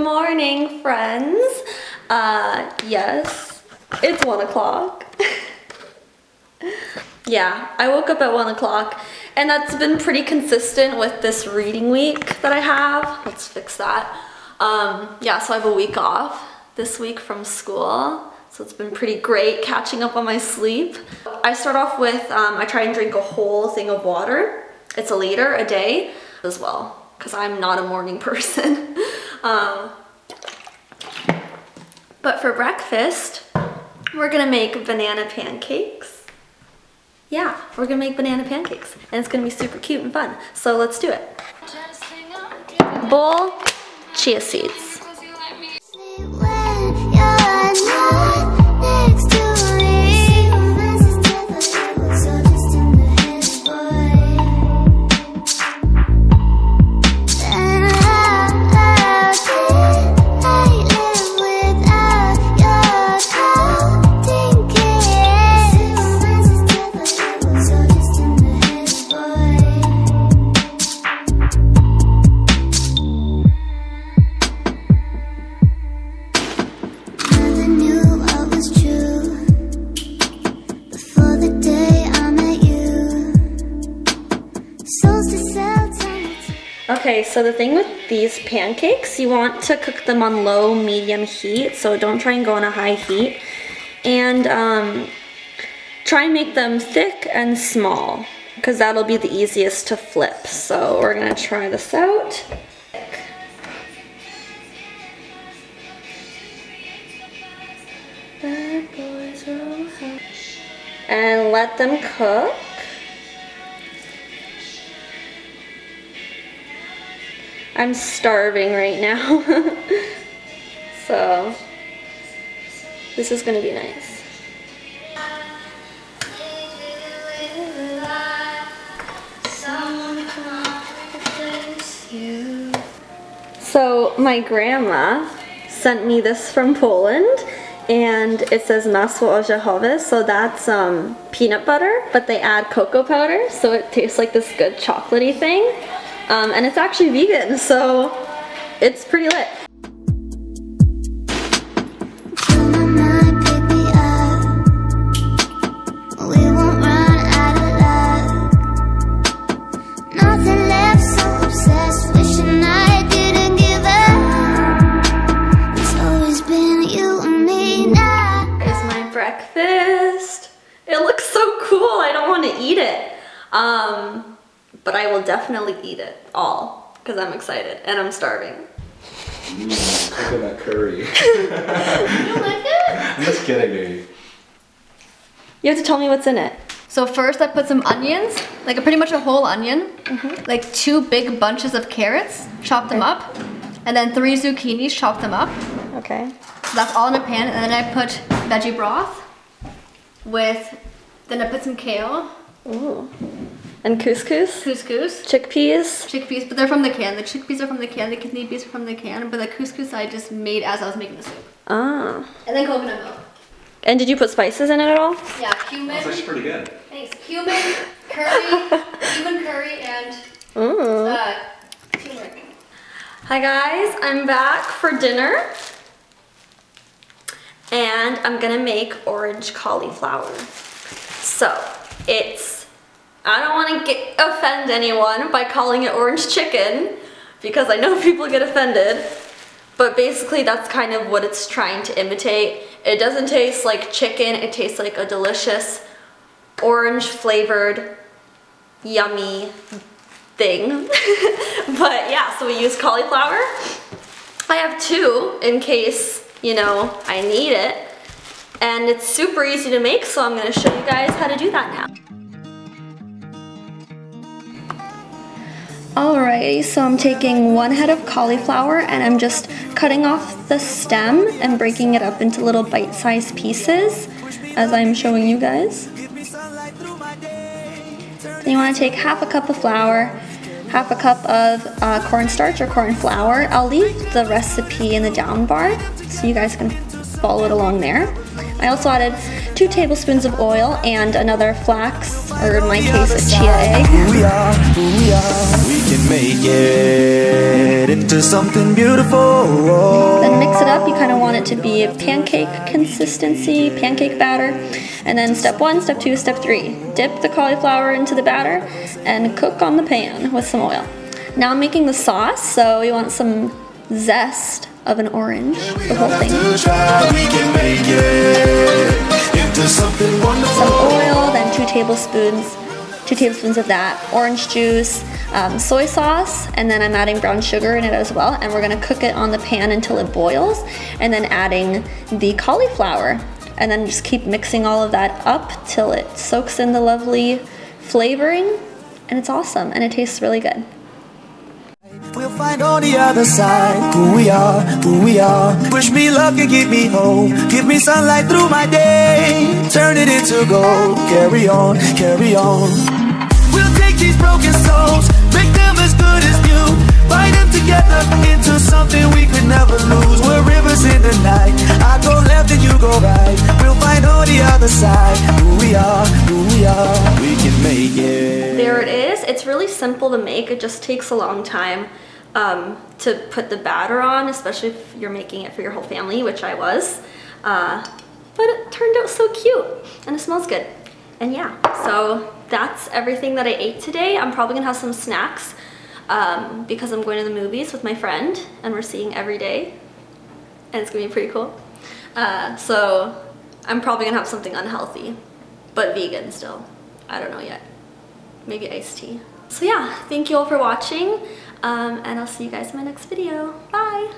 morning, friends. Yes, it's 1 o'clock. Yeah, I woke up at 1 o'clock, and that's been pretty consistent with this reading week that I have. Let's fix that. Yeah, so I have a week off this week from school, so it's been pretty great catching up on my sleep. I start off with, I try and drink a whole thing of water. It's 1 liter a day as well, because I'm not a morning person. But for breakfast, we're gonna make banana pancakes. Yeah, we're gonna make banana pancakes, and it's gonna be super cute and fun. So let's do it. Bowl, chia seeds. Okay, so the thing with these pancakes, you want to cook them on low, medium heat, so don't try and go on a high heat. And try and make them thick and small, because that'll be the easiest to flip. So we're gonna try this out. Bad boys roll high. And let them cook. I'm starving right now, so this is gonna be nice. So my grandma sent me this from Poland, and it says masło orzechowe, so that's peanut butter, but they add cocoa powder, so it tastes like this good chocolatey thing. And it's actually vegan, so it's pretty lit. Here's my breakfast. It looks so cool, I don't want to eat it. But I will definitely eat it all because I'm excited and I'm starving. Coconut curry. You don't like it? I'm just kidding, baby. You have to tell me what's in it. So first I put some onions, like pretty much a whole onion, like 2 big bunches of carrots, chop them up, and then 3 zucchinis, chop them up. Okay. So that's all in a pan, and then I put veggie broth then I put some kale. Ooh. And couscous? Couscous. Chickpeas? Chickpeas, but they're from the can. The chickpeas are from the can, the kidney beans are from the can, but the couscous I just made as I was making the soup. Ah. And then coconut milk. And did you put spices in it at all? Yeah, cumin. That's actually pretty good. Thanks. Cumin, curry, and turmeric. Hi guys, I'm back for dinner. And I'm gonna make orange cauliflower. So, I don't want to offend anyone by calling it orange chicken, because I know people get offended, but basically that's kind of what it's trying to imitate. It doesn't taste like chicken, it tastes like a delicious orange flavored yummy thing. But yeah, so we use cauliflower. I have 2 in case, you know, I need it. And it's super easy to make, so I'm going to show you guys how to do that now. Alrighty, so I'm taking 1 head of cauliflower and I'm just cutting off the stem and breaking it up into little bite-sized pieces, as I'm showing you guys. Then you want to take half a cup of flour, half a cup of cornstarch or corn flour. I'll leave the recipe in the down bar so you guys can follow it along there. I also added 2 tablespoons of oil and another flax, or in my case a chia egg. We can make it into something beautiful. Then mix it up. You kind of want it to be a pancake consistency, pancake batter. And then step 1, step 2, step 3. Dip the cauliflower into the batter and cook on the pan with some oil. Now I'm making the sauce, so you want some zest of an orange, the whole thing. Some oil, then 2 tablespoons of that, orange juice, soy sauce, and then I'm adding brown sugar in it as well, and we're gonna cook it on the pan until it boils, and then adding the cauliflower, and then just keep mixing all of that up till it soaks in the lovely flavoring, and it's awesome, and it tastes really good. We'll find on the other side who we are, who we are. Wish me luck and give me hope. Give me sunlight through my day. Turn it into gold. Carry on, carry on. We'll take these broken souls, make them as good as new. Bind them together into something we could never lose. We're rivers in the night. I go left and you go right. We'll find on the other side who we are, who we are. We can make it. There it is. It's really simple to make. It just takes a long time to put the batter on, especially if you're making it for your whole family, which I was. But it turned out so cute and it smells good. And yeah, so that's everything that I ate today. I'm probably gonna have some snacks because I'm going to the movies with my friend and we're seeing every day and it's gonna be pretty cool. So I'm probably gonna have something unhealthy, but vegan still. I don't know yet. Maybe iced tea. So yeah, thank you all for watching and I'll see you guys in my next video. Bye!